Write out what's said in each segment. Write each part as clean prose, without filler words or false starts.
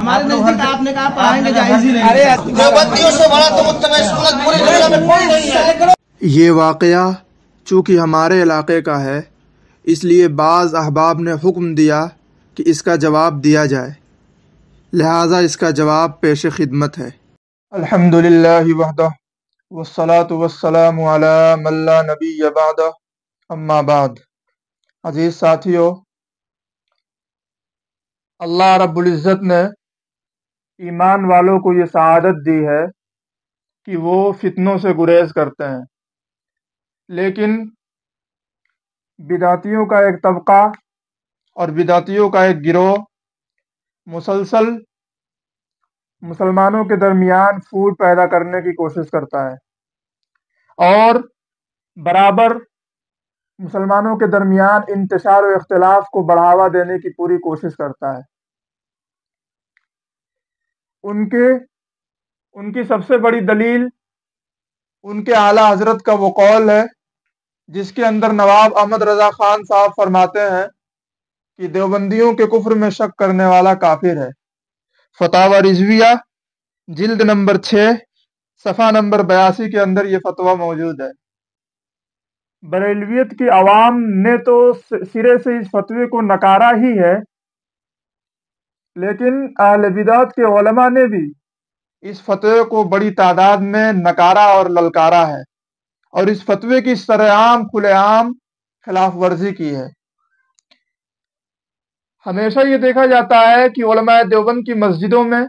हमारे नजदीक आपने कहा पढ़ाएंगे जायज ही नहीं। देवबंदियों से बड़ा तो मुत्तबा सुन्नत पूरी दुनिया में कोई नहीं है। ये वाक़या चूँकि हमारे इलाके का है, इसलिए बाज़ अहबाब ने हुक्म दिया कि इसका जवाब दिया जाए, लिहाजा इसका जवाब पेश खिदमत है। अल्हम्दुलिल्लाहि वहदह वस्सलातु वस्सलामु अला मन ला नबिय्य बअदह, अम्मा बाद। अजीज साथियों, अल्लाह रब्बुल इज़्ज़त ने ईमान वालों को ये सआदत दी है कि वो फितनों से गुरेज करते हैं, लेकिन बिदातियों का एक तबका और बिदातियों का एक गिरोह मुसलसल मुसलमानों के दरमियान फूट पैदा करने की कोशिश करता है और बराबर मुसलमानों के दरमियान इंतशार और इख्तिलाफ को बढ़ावा देने की पूरी कोशिश करता है। उनकी सबसे बड़ी दलील उनके आला हजरत का वो कौल है जिसके अंदर नवाब अहमद रजा खान साहब फरमाते हैं कि देवबंदियों के कुफ्र में शक करने वाला काफिर है। फतावा रिजविया जिल्द नंबर 6 सफ़ा नंबर 82 के अंदर ये फतवा मौजूद है। बरेलवियत की आवाम ने तो सिरे से इस फतवे को नकारा ही है, लेकिन अहले बिदात के उलमा ने भी इस फतवे को बड़ी तादाद में नकारा और ललकारा है और इस फतवे की सरेआम खुलेआम खिलाफ वर्जी की है। हमेशा ये देखा जाता है कि उलमाए देवबंद की मस्जिदों में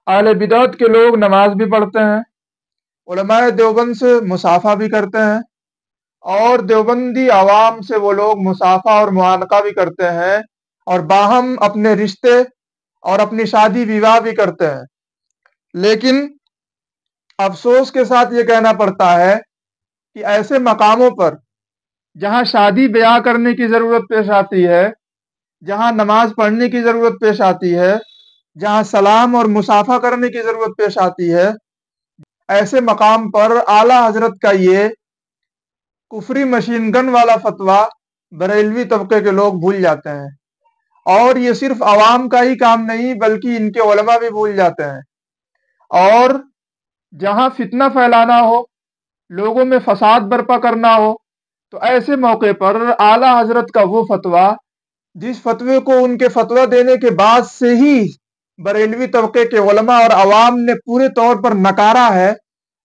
अहले बिदात के लोग नमाज भी पढ़ते हैं, उलमाए देवबंद से मुसाफा भी करते हैं और देवबंदी आवाम से वो लोग मुसाफा और मुआनका भी करते हैं और बाहम अपने रिश्ते और अपनी शादी विवाह भी करते हैं। लेकिन अफसोस के साथ ये कहना पड़ता है कि ऐसे मकामों पर जहाँ शादी ब्याह करने की ज़रूरत पेश आती है, जहाँ नमाज पढ़ने की ज़रूरत पेश आती है, जहाँ सलाम और मुसाफा करने की ज़रूरत पेश आती है, ऐसे मकाम पर आला हजरत का ये कुफरी मशीन गन वाला फतवा बरेलवी तबके के लोग भूल जाते हैं। और ये सिर्फ आवाम का ही काम नहीं बल्कि इनके उलमा भी भूल जाते हैं। और जहाँ फितना फैलाना हो, लोगों में फसाद बर्पा करना हो, तो ऐसे मौके पर आला हजरत का वो फतवा जिस फतवे को उनके फतवा देने के बाद से ही बरेलवी तबके के उलमा और आवाम ने पूरे तौर पर नकारा है,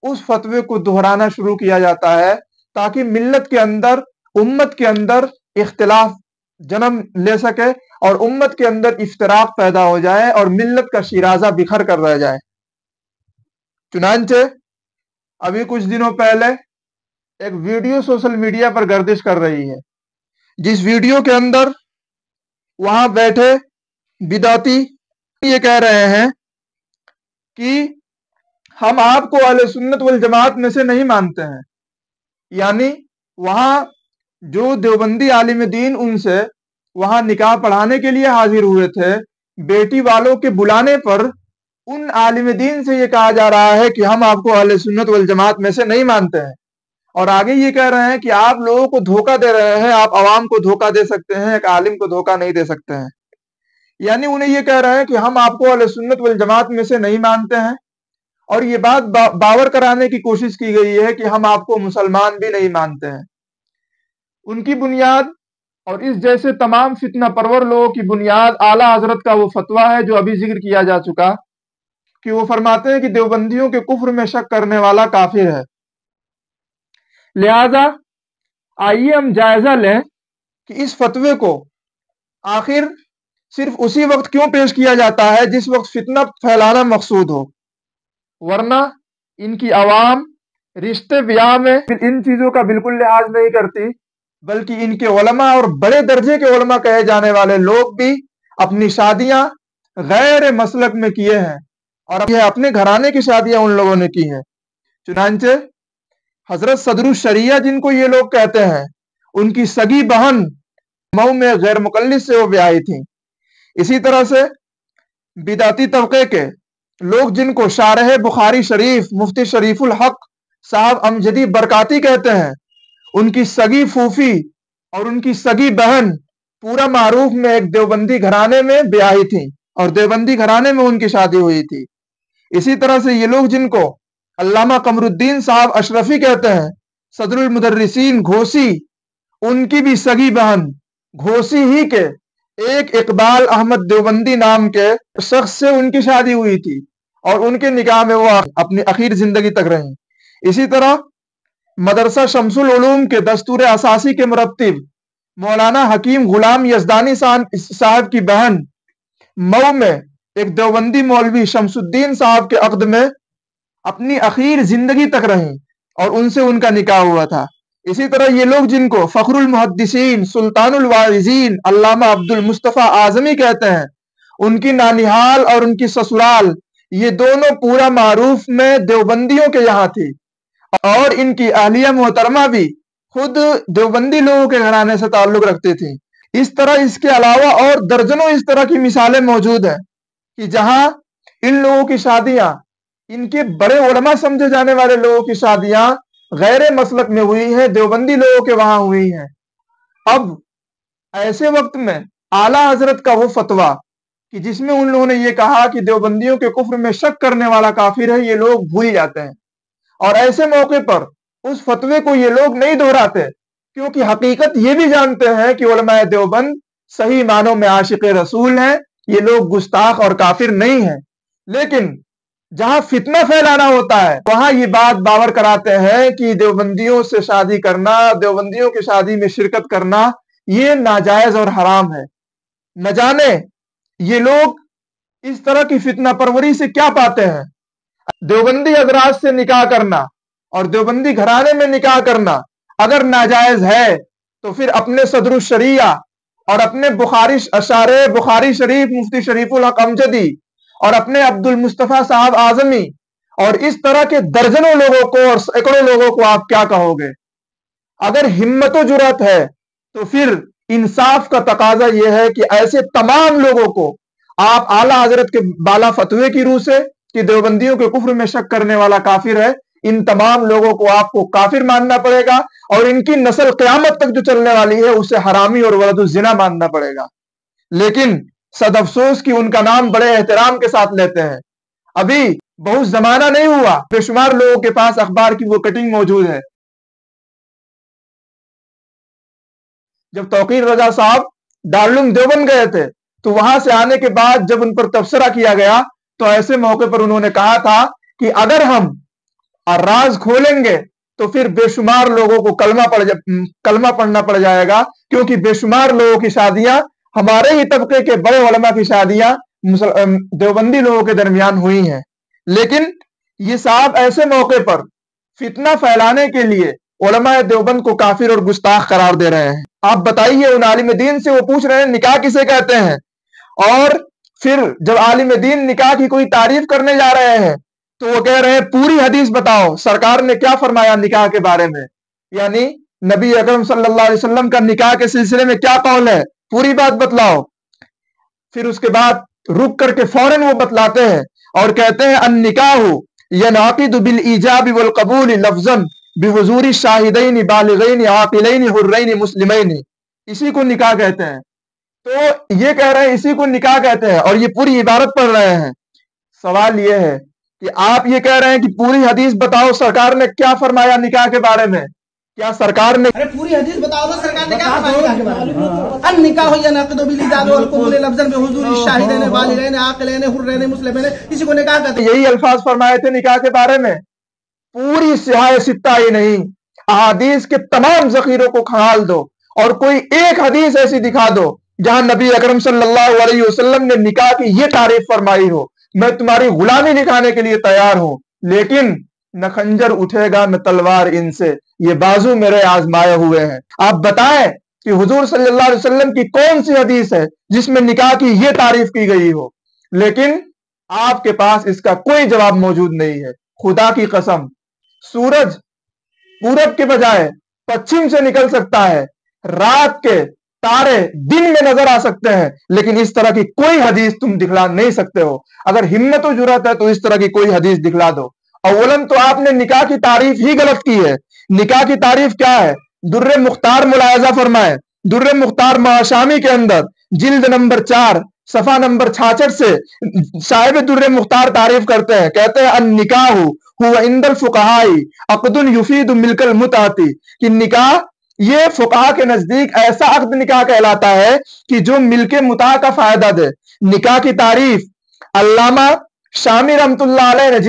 उस फतवे को दोहराना शुरू किया जाता है ताकि मिल्लत के अंदर, उम्मत के अंदर इख्तिलाफ जन्म ले सके और उम्मत के अंदर इफ्तराक पैदा हो जाए और मिल्लत का शिराजा बिखर कर रह जाए। चुनांचे अभी कुछ दिनों पहले एक वीडियो सोशल मीडिया पर गर्दिश कर रही है, जिस वीडियो के अंदर वहां बैठे बिदाती ये कह रहे हैं कि हम आपको अहले सुन्नत वल जमात में से नहीं मानते हैं। यानी वहां जो देवबंदी आलिम दीन उनसे वहां निकाह पढ़ाने के लिए हाजिर हुए थे, बेटी वालों के बुलाने पर उन आलिम दीन से ये कहा जा रहा है कि हम आपको अहले सुन्नत वल जमात में से नहीं मानते हैं। और आगे ये कह रहे हैं कि आप लोगों को धोखा दे रहे हैं, आप आवाम को धोखा दे सकते हैं, एक आलिम को धोखा नहीं दे सकते हैं। यानी उन्हें ये कह रहे हैं कि हम आपको अहले सुन्नत वल जमात में से नहीं मानते हैं और ये बात बावर कराने की कोशिश की गई है कि हम आपको मुसलमान भी नहीं मानते हैं। उनकी बुनियाद और इस जैसे तमाम फितना परवर लोगों की बुनियाद आला हजरत का वो फतवा है जो अभी जिक्र किया जा चुका, कि वो फरमाते हैं कि देवबंदियों के कुफ्र में शक करने वाला काफिर है। लिहाजा आइए हम जायजा लें कि इस फतवे को आखिर सिर्फ उसी वक्त क्यों पेश किया जाता है जिस वक्त फितना फैलाना मकसूद हो, वरना इनकी आवाम रिश्ते ब्याह में इन चीजों का बिल्कुल लिहाज नहीं करती, बल्कि इनके उलमा और बड़े दर्जे के उलमा कहे जाने वाले लोग भी अपनी शादियां गैर मसलक में किए हैं और अपने घराने की शादियां उन लोगों ने की हैं। चुनांचे हजरत सदरुल शरिया जिनको ये लोग कहते हैं, उनकी सगी बहन मऊ में गैर मुकल्लिस से वो ब्याही थी। इसी तरह से बिदाती तबके के लोग जिनको शारह बुखारी शरीफ मुफ्ती शरीफुल हक साहब अमजदी बरकाती कहते हैं, उनकी सगी फूफी और उनकी सगी बहन पूरा मारूफ में एक देवबंदी घराने में ब्याही थी اور دیوبندی گھرانے میں ان کی شادی ہوئی تھی۔ اسی طرح سے یہ لوگ جن کو علامہ قمر الدین صاحب اشرفی کہتے ہیں، صدر المدرسین گھوسی، ان کی بھی سگی بہن گھوسی ہی کے ایک اقبال احمد دیوبندی نام کے شخص سے ان کی شادی ہوئی تھی، اور ان کے نکاح میں وہ اپنی اخیر زندگی تک رہیں۔ اسی طرح مدرسہ شمس العلوم کے دستور اساسی کے مرتب مولانا حکیم غلام یزدانی صاحب کی بہن مئو میں ایک دیوبندی مولوی شمس الدین صاحب کے عقد میں اپنی اخیر زندگی تک رہیں، اور ان سے ان کا نکاح ہوا تھا۔ اسی طرح یہ لوگ جن کو فخر المحدثین سلطان الواعظین علامہ عبد المصطفیٰ اعظمی کہتے ہیں، ان کی نانیہال اور ان کی سسرال یہ دونوں پورا معروف میں دیوبندیوں کے یہاں تھی، اور ان کی اہلیہ محترمہ بھی خود دیوبندی لوگوں کے گھرانے سے تعلق رکھتی تھیں۔ اس طرح اس کے علاوہ اور درجنوں اس طرح کی مثالیں موجود ہیں کہ جہاں ان لوگوں کی شادیاں، ان کے بڑے علماء سمجھے جانے والے لوگوں کی شادیاں غیر مسلک میں ہوئی ہیں، دیوبندی لوگوں کے وہاں ہوئی ہیں۔ اب ایسے وقت میں اعلیٰ حضرت کا وہ فتویٰ کہ جس میں ان لوگوں نے یہ کہا کہ دیوبندیوں کے کفر میں شک کرنے والا کافر ہے، یہ لوگ بھول جاتے ہیں، اور ایسے موقع پر اس فتوے کو یہ لوگ نہیں دہراتے، کیونکہ حقیقت یہ بھی جانتے ہیں کہ علماء دیوبند صحیح معنوں میں عاشق رسول ہیں، یہ لوگ گستاخ اور کافر نہیں ہیں۔ لیکن جہاں فتنہ پھیلانا ہوتا ہے وہاں یہ بات باور کراتے ہیں کہ دیوبندیوں سے شادی کرنا، دیوبندیوں کی شادی میں شرکت کرنا یہ ناجائز اور حرام ہے۔ نہ جانے یہ لوگ اس طرح کی فتنہ پروری سے کیا پاتے ہیں۔ دیوبندی حضرات سے نکاح کرنا اور دیوبندی گھرانے میں نکاح کرنا اگر ناجائز ہے تو پھر اپنے صدر الشریعہ اور اپنے اشارے بخاری شریف مفتی شریف الحق امجدی اور اپنے عبد المصطفیٰ صاحب اعظمی اور اس طرح کے درجنوں لوگوں کو اور سینکڑوں لوگوں کو آپ کیا کہو گے؟ اگر ہمت و جرأت ہے تو پھر انصاف کا تقاضا یہ ہے کہ ایسے تمام لوگوں کو آپ اعلیٰ حضرت کے بالا فتوے کی روح سے کہ دیوبندیوں کے کفر میں شک کرنے والا کافر ہے، ان تمام لوگوں کو آپ کو کافر ماننا پڑے گا، اور ان کی نسل قیامت تک جو چلنے والی ہے اسے حرامی اور ولد الزنا ماننا پڑے گا۔ لیکن صد افسوس کہ ان کا نام بڑے احترام کے ساتھ لیتے ہیں۔ ابھی بہت زمانہ نہیں ہوا، بے شمار لوگوں کے پاس اخبار کی وہ کٹنگ موجود ہے۔ جب توقیر رضا صاحب دارالعلوم دیوبند گئے تھے تو وہاں سے آنے کے بعد جب ان پر تبصرہ کیا گیا تو ایسے موقع پر انہوں نے کہا تھا کہ اگر ہم راز کھولیں گے تو پھر بے شمار لوگوں کو کلمہ پڑھنا پڑ جائے گا، کیونکہ بے شمار لوگوں کی شادیاں، ہمارے ہی طبقے کے بڑے علماء کی شادیاں دیوبندی لوگوں کے درمیان ہوئی ہیں۔ لیکن یہ صاحب ایسے موقع پر فتنہ پھیلانے کے لیے علماء دیوبند کو کافر اور گستاخ قرار دے رہے ہیں۔ آپ بتائیے، ان عالم دین سے وہ پوچھ رہے ہیں نکاح کسے کہتے ہیں، اور پھر جب عالم دین نکاح کی کوئی تعریف کرنے جا رہے ہیں تو وہ کہہ رہے ہیں پوری حدیث بتاؤ، سرکار نے کیا فرمایا نکاح کے بارے میں، یعنی نبی اکرم صلی اللہ علیہ وسلم کا نکاح کے سلسلے میں کیا قول ہے، پوری بات بتلاؤ۔ پھر اس کے بعد رک کر کے فوراً وہ بتلاتے ہیں اور کہتے ہیں النکاح ینعقد بالایجاب والقبول لفظا بحضور الشاہدین بالغین عاقلین حرین مسلمین، اسی کو نکاح کہتے ہیں۔ تو یہ کہہ رہے ہیں اسی کو نکاح کہتے ہیں، اور یہ پوری عبارت پڑھ رہے ہیں۔ سوال یہ ہے کہ آپ یہ کہہ رہے ہیں کہ پوری حدیث بتاؤ سرکار نے کیا فرمایا نکاح کے بارے میں، کیا سرکار نے پوری حدیث بتاؤ گا سرکار نے کیا فرمایا نکاح کے بارے میں؟ النکاح ینعقد بالایجاب والقبول لفظا بحضور الشاہدین بالغین عاقلین حرین مسلمین، اسی کو نکاح کہتے ہیں۔ یہی الفاظ فرمائے تھے نکاح کے بارے میں؟ پوری سیاہ ستہ ہی نہیں، احادیث کے تمام ذخیروں کو کھنگال دو اور کوئی ایک حدیث ایسی دکھا دو جہاں نبی اکرم صلی اللہ علیہ وسلم نے نکاح کی یہ تعریف فرمائی ہو، میں تمہاری غلامی دکھانے کے لیے تیار ہوں، لیکن نہ خنجر اٹھے گا نہ تلوار ان سے، یہ بازو میرے آزمائے ہوئے ہیں۔ آپ بتائیں کہ حضور صلی اللہ علیہ وسلم کی کون سی حدیث ہے جس میں نکاح کی یہ تعریف کی گئی ہو، لیکن آپ کے پاس اس کا کوئی جواب موجود نہیں ہے۔ خدا کی قسم، سورج پورب کے بجائے پچھم سے نکل سکتا ہے، رات کے تارے دن میں نظر آ سکتے ہیں، لیکن اس طرح کی کوئی حدیث تم دکھلا نہیں سکتے ہو۔ اگر ہمت و جرأت ہے تو اس طرح کی کوئی حدیث دکھلا دو۔ اولن تو آپ نے نکاح کی تعریف ہی غلط کی ہے۔ نکاح کی تعریف کیا ہے؟ در مختار ملاحظہ فرمائے، در مختار معاشامی کے اندر جلد نمبر 4 صفحہ نمبر 66 سے صاحب در مختار تعریف کرتے ہیں، کہتے ہیں النکاح هو عند الفقهاء عقد يفيد ملك المتعة، کہ نکاح یہ فقہا کے نزدیک ایسا عقد نکاح کہلاتا ہے کہ جو ملک متاع کا فائدہ دے۔ نکاح کی تعریف علامہ شامی رحمۃ اللہ علیہ نے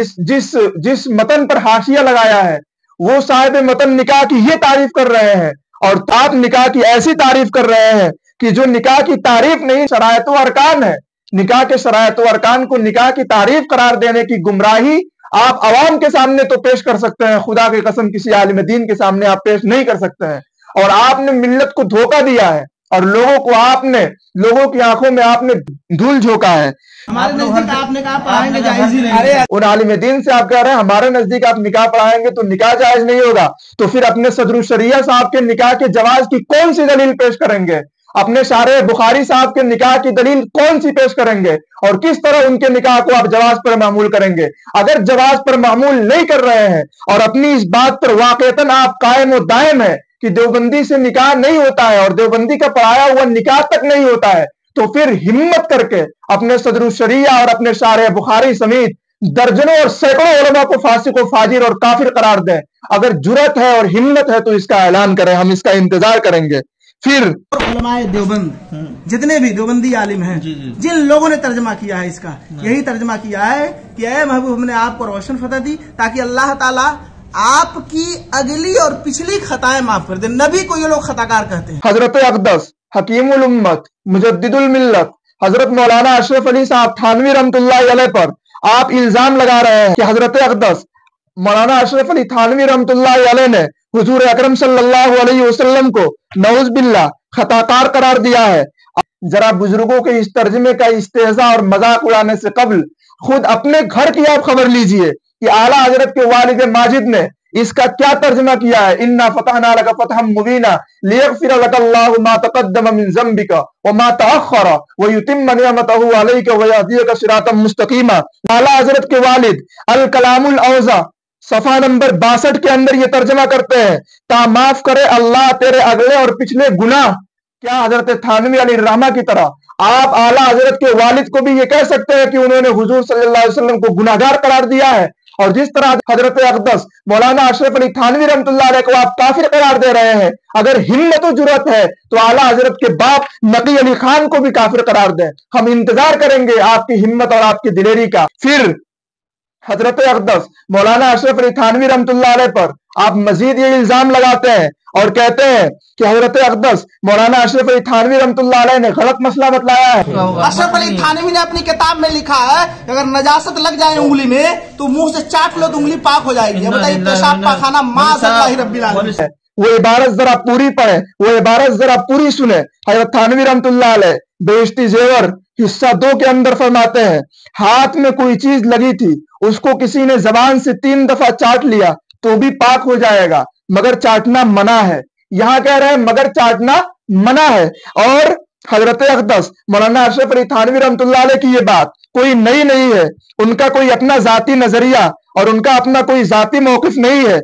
جس متن پر حاشیہ لگایا ہے وہ صاحب متن نکاح کی یہ تعریف کر رہے ہیں، اور آپ نکاح کی ایسی تعریف کر رہے ہیں کہ جو نکاح کی تعریف نہیں، شرائط و ارکان ہے۔ نکاح کے شرائط و ارکان کو نکاح کی تعریف قرار دینے کی گمراہی آپ عوام کے سامنے تو پیش کر سکتے ہیں، خدا کی قسم کسی عالم دین کے سامنے آپ پیش نہیں کر سکتے ہیں۔ اور آپ نے ملت کو دھوکہ دیا ہے، اور لوگوں کی آنکھوں میں آپ نے دھول جھونکا ہے۔ ہمارے نزدیک آپ نے کہا پڑھائیں گے جائز ہی نہیں ہے۔ ان عالم دین سے آپ کہہ رہے ہیں ہمارے نزدیک آپ نکاح پڑھائیں گے تو نکاح جائز نہیں ہوگا، تو پھر اپنے صدر الشریعہ صاحب کے نکاح کے جواز کی کون سی دلیل پیش کریں گے؟ اپنے شارح بخاری صاحب کے نکاح کی دلیل کون سی پیش کریں گے؟ اور کس طرح ان کے نکاح کو آپ جواز پر معمول کریں گے؟ اگر جواز پر معمول نہیں کر رہے ہیں اور اپنی اس بات پر واقعتاً آپ قائم و دائم ہے کہ دیوبندی سے نکاح نہیں ہوتا ہے اور دیوبندی کا پڑھایا ہوا نکاح تک نہیں ہوتا ہے، تو پھر ہمت کر کے اپنے صدر الشریعہ اور اپنے شارح بخاری سمیت درجنوں اور سینکڑوں علماء کو فاسق و فاجر اور کافر قرار دیں۔ اگر جرأت ہے اور ہمت ہے تو اس کا اعلان کریں، ہم اس کا انتظار کریں گے۔ پھر علماء دیوبند جتنے بھی دیوبندی عالم ہیں جن لوگوں نے ترجمہ کیا ہے اس کا، یہی ترجمہ کیا ہے کہ اے محبوب ہم نے آپ کو روشن فتح دی تاکہ اللہ تعالیٰ آپ کی اگلی اور پچھلی خطائیں معاف کر دیں۔ نبی کو یہ لوگ خطاکار کہتے ہیں۔ حضرت اقدس حکیم الامت مجدد الملت حضرت مولانا اشرف علی صاحب تھانوی رحمۃ اللہ علیہ پر آپ الزام لگا رہے ہیں کہ حضرت اقدس مولانا اشرف علی تھانوی رحمۃ اللہ علیہ نے حضور اکرم صلی اللہ علیہ وسلم کو نعوذ باللہ خطاکار قرار دیا ہے۔ ذرا بزرگوں کے اس ترجمے کا استہزاء اور مذاق اڑانے سے قبل خود اپنے گھر کی آپ خبر لیجئے کہ اعلیٰ حضرت کے والد ماجد نے اس کا کیا ترجمہ کیا ہے۔ اِنَّا فَتَحْنَا لَكَ فَتْحًا مُبِينًا لِيَغْفِرَ لَكَ اللَّهُ مَا تَقَدَّمَ مِن ذَنبِكَ وَمَا تَأَخَّرَ وَيُتِمَّ نِعْمَتَهُ عَلَيْكَ وَيَهْدِيَكَ صِرَاطًا مُسْتَقِيمًا۔ اعلیٰ حضرت کے والد الکلام الاوضح صفحہ نمبر 62 کے اندر یہ ترجمہ کرتے ہیں، تا معاف کرے اللہ تیرے اگلے اور پچھلے گناہ۔ کیا حضرت تھانوی علیہ الرحمہ کی طرح آپ اعلیٰ حضرت کے والد کو بھی یہ کہہ سکتے ہیں کہ انہوں نے حضور صلی اللہ علیہ وسلم کو گناہگار قرار دیا ہے؟ اور جس طرح حضرت اقدس مولانا اشرف علی تھانوی رحمۃ اللہ علیہ کو آپ کافر قرار دے رہے ہیں، اگر ہمت و جرأت ہے تو اعلیٰ حضرت کے باپ نقی علی خان کو بھی کافر قرار دیں۔ ہم انتظار کریں گے آپ کی ہمت اور آپ کی دلیری کا۔ پھر حضرت اقدس مولانا اشرف علی تھانوی رحمۃ اللہ علیہ پر آپ مزید یہ الزام لگاتے ہیں اور کہتے ہیں کہ حضرت اقدس مولانا اشرف علی تھانوی رحمۃ اللہ علیہ نے غلط مسئلہ بتلایا ہے۔ اشرف علی تھانوی نے اپنی کتاب میں لکھا ہے کہ اگر نجاست لگ جائے انگلی میں تو منہ سے چاٹ لو تو انگلی پاک ہو جائے گی۔ بتائیے پیشاب پاخانہ معاذ اللہ رب العالمین۔ وہ عبارت ذرا پوری پڑھیں، وہ عبارت ذرا پوری سنیں۔ حضرت تھانوی رحمۃ اللہ علیہ بہشتی زیور حصہ 2 کے اندر فرماتے ہیں، ہاتھ میں کوئی چیز لگی تھی، اس کو کسی نے زبان سے 3 دفعہ چاٹ لیا تو بھی پاک ہو جائے گا، مگر چاٹنا منع ہے۔ یہاں کہہ رہے ہیں مگر چاٹنا منع ہے۔ اور حضرت اقدس مولانا اشرف علی تھانوی رحمۃ اللہ علیہ کی یہ بات کوئی نئی نہیں ہے، ان کا کوئی اپنا ذاتی نظریہ اور ان کا اپنا کوئی ذاتی موقف نہیں ہے،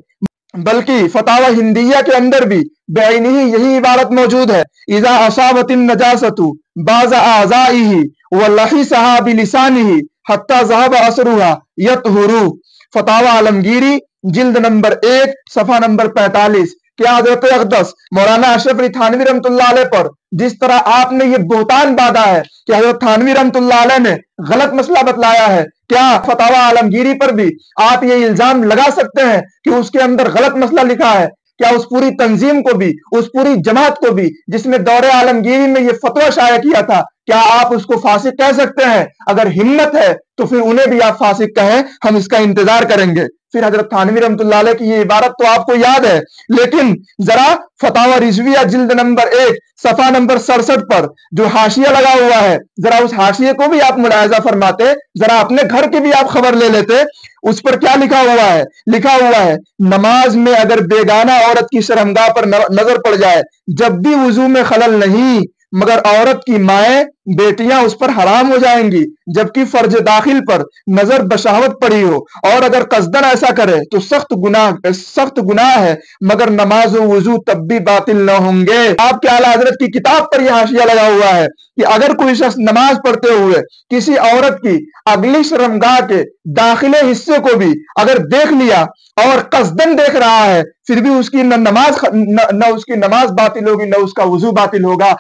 بلکہ فتاوی ہندیہ کے اندر بھی بعینہ یہی عبارت موجود ہے، اذا اصابت النجاست بعض اعضائه ولحسها بلسانه حتى ذهب اثرها يطهر۔ فتاوی عالمگیری جلد نمبر 1 صفحہ نمبر 45۔ کیا حضرت اقدس مولانا اشرف علی تھانوی رحمۃ اللہ علیہ پر جس طرح آپ نے یہ بہتان باندھا ہے کہ حضرت تھانوی رحمۃ اللہ علیہ نے غلط مسئلہ بتلایا ہے، کیا فتاوی عالمگیری پر بھی آپ یہ الزام لگا سکتے ہیں کہ اس کے اندر غلط مسئلہ لکھا ہے؟ کیا اس پوری تنظیم کو بھی، اس پوری جماعت کو بھی جس نے دور عالمگیری میں یہ فتویٰ شائع کیا تھا، کیا آپ اس کو فاسق کہہ سکتے ہیں؟ اگر ہمت ہے تو پھر انہیں بھی آپ فاسق کہیں، ہم اس کا انتظار کریں گے۔ پھر حضرت تھانوی رحمۃ اللہ علیہ کی یہ عبارت تو آپ کو یاد ہے، لیکن ذرا فتاوی رضویہ جلد نمبر 1 صفحہ نمبر 67 پر جو حاشیہ لگا ہوا ہے، ذرا اس حاشیے کو بھی آپ ملاحظہ فرماتے، ذرا اپنے گھر کی بھی آپ خبر لے لیتے۔ اس پر کیا لکھا ہوا ہے؟ لکھا ہوا ہے، نماز میں اگر بیگانہ عورت کی شرمگاہ پر نظر پڑ جائے، جب بھی وضو میں خلل نہیں، مگر عورت کی مائیں बेटियां उस पर हराम हो जाएंगी जबकि फर्ज दाखिल पर नजर बशावत पड़ी हो, और अगर कसदन ऐसा करे तो सख्त गुनाह है, मगर नमाज और वुजू तब भी बातिल न होंगे। आपके आला हजरत की किताब पर यह हाशिया लगा हुआ है कि अगर कोई शख्स नमाज पढ़ते हुए किसी औरत की अगली शर्मगाह के दाखिले हिस्से को भी अगर देख लिया और कसदन देख रहा है, फिर भी उसकी न उसकी नमाज बातिल होगी, न उसका वुजू बातिल होगा।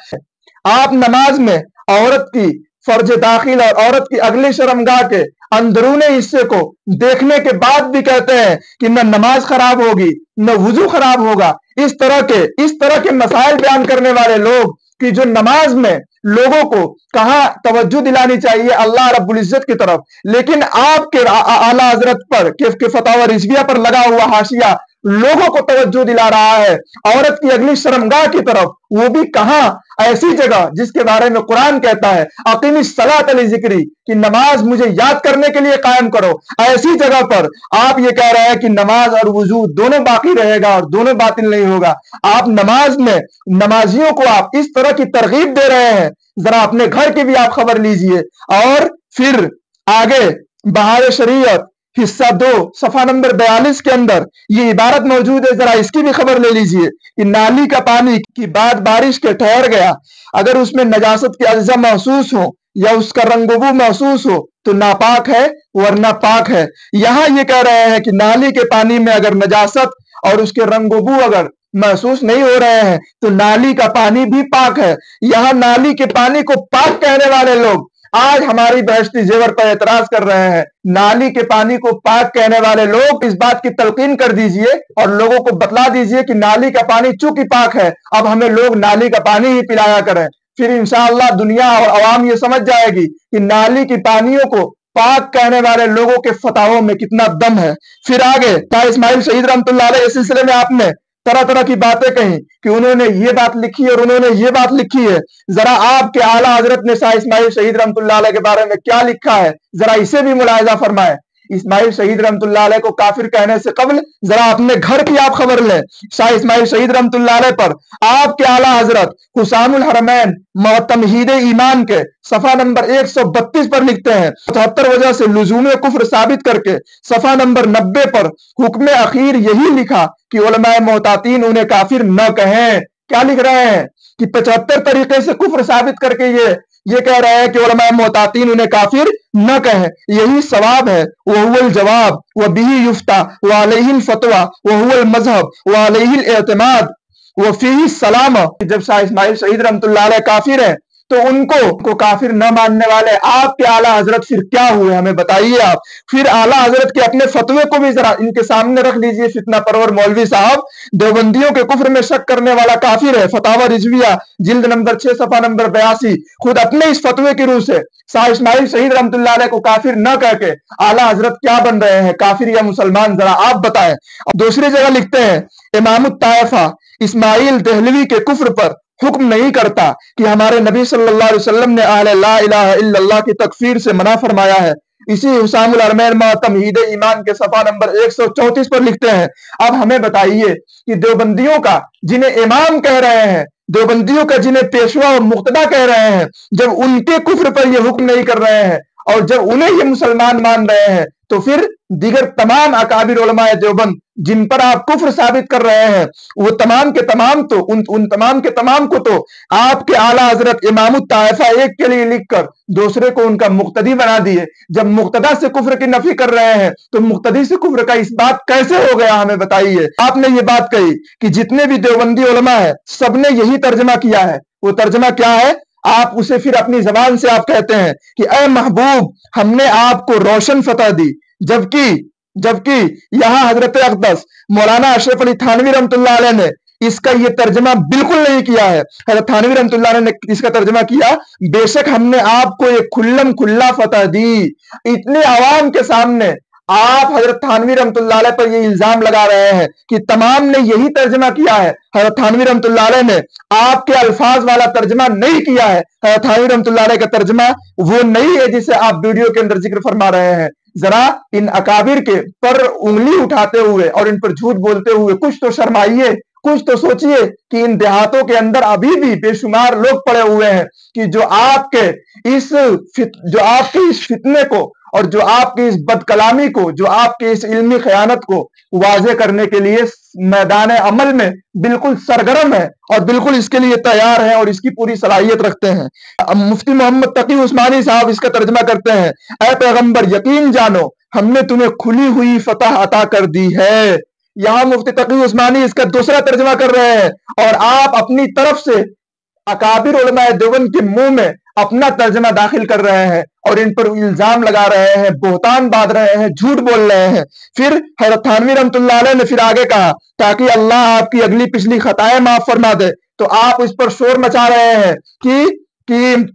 आप नमाज में औरत की फर्ज दाखिल और औरत की अगली शर्मगाह के अंदरूनी हिस्से को देखने के बाद भी कहते हैं कि न नमाज खराब होगी न वुजू खराब होगा। इस तरह के मसाइल बयान करने वाले लोग कि जो नमाज में लोगों को कहाँ तवज्जो दिलानी चाहिए अल्लाह रब्बुल इज्जत की तरफ, लेकिन आपके आला हजरत पर के फतावा रिजविया पर लगा हुआ हाशिया लोगों को तवज्जो दिला रहा है औरत की अगली शर्मगाह की तरफ, वो भी कहां, ऐसी जगह जिसके बारे में कुरान कहता है अकीमिस सलात अली जिक्री, कि नमाज मुझे याद करने के लिए कायम करो। ऐसी जगह पर आप ये कह रहे हैं कि नमाज और वुजू दोनों बाकी रहेगा और दोनों बातिल नहीं होगा। आप नमाज में नमाजियों को आप इस तरह की तरगीब दे रहे हैं, जरा अपने घर की भी आप खबर लीजिए। और फिर आगे बहार शरीयत हिस्सा 2 सफा नंबर 42 के अंदर ये इबारत मौजूद है, जरा इसकी भी खबर ले लीजिए कि नाली का पानी की बाद बारिश के ठहर गया, अगर उसमें नजासत के अज्जा महसूस हो या उसका रंगबू महसूस हो तो नापाक है वरना पाक है। यहां ये कह रहे हैं कि नाली के पानी में अगर नजासत और उसके रंगबू अगर महसूस नहीं हो रहे हैं तो नाली का पानी भी पाक है। यहां नाली के पानी को पाक कहने वाले लोग आज हमारी बहश्ती जेवर पर एतराज कर रहे हैं। नाली के पानी को पाक कहने वाले लोग इस बात की तलकीन कर दीजिए और लोगों को बतला दीजिए कि नाली का पानी चूंकि पाक है, अब हमें लोग नाली का पानी ही पिलाया करें। फिर इंशाअल्लाह दुनिया और अवाम ये समझ जाएगी कि नाली की पानियों को पाक कहने वाले लोगों के फतावों में कितना दम है। फिर आगे शाह इस्माइल शहीद रहमतुल्लाह अलैह इस सिलसिले में आपने तरह तरह की बातें कही कि उन्होंने ये बात लिखी और उन्होंने ये बात लिखी है। जरा आपके आला हजरत ने शाह इस्माइल शहीद रहमतुल्लाह अलैह के बारे में क्या लिखा है, जरा इसे भी मुलाहिजा फरमाएं। इस्माइल शहीद रहमतुल्लाह अलैह को काफिर कहने से कबल जरा अपने घर की आप खबर लें। शाह इस्माइल शहीद रहमतुल्लाह अलैह पर आपके आला हजरत हुसामुल हरमैन तमहीद ईमान के सफा नंबर 132 पर लिखते हैं, 77 वजह से लुजूम कुफ्र साबित करके सफा नंबर 90 पर हुक्म अखीर यही लिखा कि उलमाए मोहतातीन उन्हें काफिर न कहें। क्या लिख रहे हैं कि 75 तरीके से कुफ्र साबित करके ये कह रहे हैं कि उलमाए मोहतातीन उन्हें काफिर न कहें, यही सवाब है। वहुवल जवाब व बिही युफ्ता व अलैहिल फतवा वहुवल मजहब व अलैहिल एतमाद व फीही सलाम। जब शाह इस्माइल शहीद रहमतुल्लाह अलैह काफिर है तो उनको काफिर न मानने वाले आपके आला हजरत फिर क्या हुए, हमें बताइए आप। फिर आला हजरत के अपने फतवे को भी जरा इनके सामने रख लीजिए। फितना परवर मौलवी साहब देवबंदियों के कुफ्र में शक करने वाला काफिर है, फतावा रिजविया जिल्द नंबर 6 सफा नंबर 82, खुद अपने इस फतवे की रूह से शाह इस्माइल शहीद रहमतुल्लाह अलैह को काफिर न कह के आला हजरत क्या बन रहे हैं, काफिर या मुसलमान, जरा आप बताएं। दूसरी जगह लिखते हैं इमामुत ताइफा इस्माइल देहलवी के कुफ्र पर हुक्म नहीं करता कि हमारे नबी सल्लल्लाहु अलैहि वसल्लम ने अहले ला इलाहा इल्लल्लाह की तकफीर से मना फरमाया है। इसी हुसामुल हरमैन तमहीद ईमान के सफा नंबर 134 पर लिखते हैं, अब हमें बताइए कि देवबंदियों का जिन्हें इमाम कह रहे हैं, देवबंदियों का जिन्हें पेशवा और मुक्तदा कह रहे हैं, जब उनके कुफ्र पर यह हुक्म नहीं कर रहे हैं और जब उन्हें ये मुसलमान मान रहे हैं, तो फिर दीगर तमाम अकाबिर उलमाए देवबंद जिन पर आप कुफ्र साबित कर रहे हैं, वो तमाम के तमाम तो उन तमाम के तमाम को तो आपके आला हजरत इमामुत ताइफा एक के लिए लिखकर दूसरे को उनका मुक्तदी बना दिए। जब मुक्तदा से कुफ्र की नफी कर रहे हैं तो मुक्तदी से कुफ्र का इस बात कैसे हो गया, हमें बताइए। आपने ये बात कही कि जितने भी देवबंदी उलमा है सबने यही तर्जमा किया है, वो तर्जमा क्या है, आप उसे फिर अपनी जबान से आप कहते हैं कि ऐ महबूब हमने आपको रोशन फतह दी, जबकि यहां हजरत अक़दस मौलाना अशरफ अली थानवी रहमतुल्लाह अलैह ने इसका ये तर्जमा बिल्कुल नहीं किया है। हजरत थानवी रहमतुल्लाह अलैह ने इसका तर्जमा किया, बेशक हमने आपको एक खुल्लम खुल्ला फतह दी। इतने आवाम के सामने आप हजरत थानवी रहमतुल्लाह अलैह पर ये इल्जाम लगा रहे हैं कि तमाम ने यही तर्जमा किया है। हजरत थानवी रहमतुल्लाह अलैह ने आपके अल्फाज वाला तर्जमा नहीं किया है। हजरत थानवी रहमतुल्लाह अलैह का तर्जमा वो नहीं है जिसे आप वीडियो के अंदर जिक्र फरमा रहे हैं। जरा इन अकाबिर के पर उंगली उठाते हुए और इन पर झूठ बोलते हुए कुछ तो शर्माइए, कुछ तो सोचिए कि इन देहातों के अंदर अभी भी बेशुमार लोग पड़े हुए हैं कि जो आपके इस फितने को और जो आपकी इस बदकलामी को, जो आपकी इस इल्मी खयानत को वाज़े करने के लिए मैदान अमल में बिल्कुल सरगर्म है और बिल्कुल इसके लिए तैयार है और इसकी पूरी सलाहियत रखते हैं। अब मुफ्ती मोहम्मद तकी उस्मानी साहब इसका तर्जमा करते हैं, ऐ पैगंबर यकीन जानो हमने तुम्हें खुली हुई फतह अता कर दी है। यहां मुफ्ती तकी उस्मानी इसका दूसरा तर्जमा कर रहे हैं और आप अपनी तरफ से अकाबिर उलमाए देवबंद के मुंह में अपना तर्जमा दाखिल कर रहे हैं और इन पर इल्जाम लगा रहे हैं, बोहतान बांध रहे हैं, झूठ बोल रहे हैं। फिर हज़रत थानवी रहमतुल्लाह अलैह ने फिर आगे कहा, ताकि अल्लाह आपकी अगली पिछली खताएं माफ फरमा दे, तो आप इस पर शोर मचा रहे हैं कि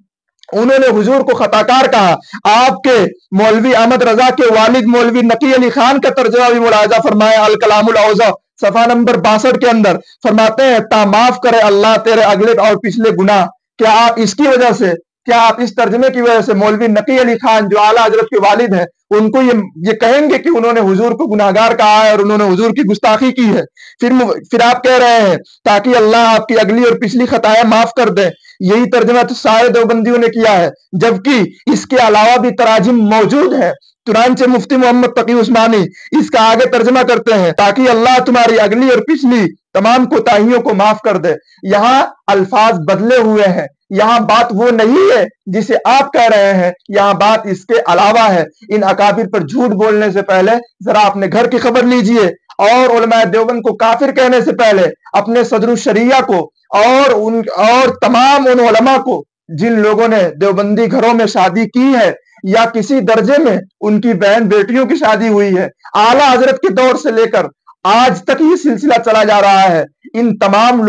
उन्होंने हुजूर को खताकार कहा। आपके मौलवी अहमद रजा के वालिद मौलवी नकी अली खान का तर्जमा भी मुलाहिजा फरमाया अल कलामुल औज़ा सफा नंबर 62 के अंदर, फरमाते हैं ता माफ करे अल्लाह तेरे अगले और पिछले गुनाह। क्या आप इसकी वजह से, क्या आप इस तर्जमे की वजह से मौलवी नकी अली खान जो आला हजरत के वालिद हैं उनको ये कहेंगे कि उन्होंने हुजूर को गुनाहगार कहा है और उन्होंने हुजूर की गुस्ताखी की है? फिर आप कह रहे हैं ताकि अल्लाह आपकी अगली और पिछली खताएं माफ कर दे। यही तर्जमा तो सारे देवबंदियों ने किया है, जबकि इसके अलावा भी तराजिम मौजूद है। चुनांचे मुफ्ती मोहम्मद तकी उस्मानी इसका आगे तर्जमा करते हैं, ताकि अल्लाह तुम्हारी अगली और पिछली तमाम कोताहियों को माफ कर दे। यहाँ अल्फाज बदले हुए हैं, यहाँ बात वो नहीं है जिसे आप कह रहे हैं, यहाँ बात इसके अलावा है। इन अकाबिर पर झूठ बोलने से पहले जरा अपने घर की खबर लीजिए और उलमाए देवबंद को काफिर कहने से पहले अपने सदरुल शरिया को और तमाम उन उलमा को जिन लोगों ने देवबंदी घरों में शादी की है या किसी दर्जे में उनकी बहन बेटियों की शादी हुई है, आला हजरत के दौर से लेकर आज तक ये सिलसिला चला जा रहा है, इन तमाम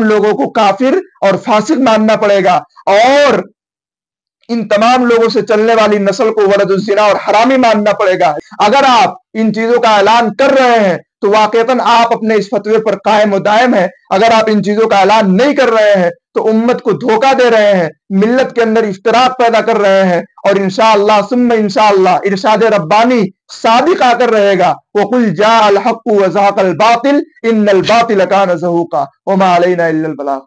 लोगों को काफिर और फासिक मानना पड़ेगा और इन तमाम लोगों से चलने वाली नस्ल को वलदुज़्ज़िना और हरामी मानना पड़ेगा। अगर आप इन चीजों का ऐलान कर रहे हैं तो वाकईतन आप अपने इस फतवे पर कायम व दायम है। अगर आप इन चीजों का ऐलान नहीं कर रहे हैं तो उम्मत को धोखा दे रहे हैं, मिल्लत के अंदर इफ्तिराक पैदा कर रहे हैं और इंशाअल्लाह सुम्मा इंशाअल्लाह इरशाद रब्बानी सादिक आकर रहेगा, वकुल जाअल हक़्क़ु व ज़हक़ल बातिल इन्नल बातिल कान ज़हूक़ा व मा अलैना इल्लल बलाग़।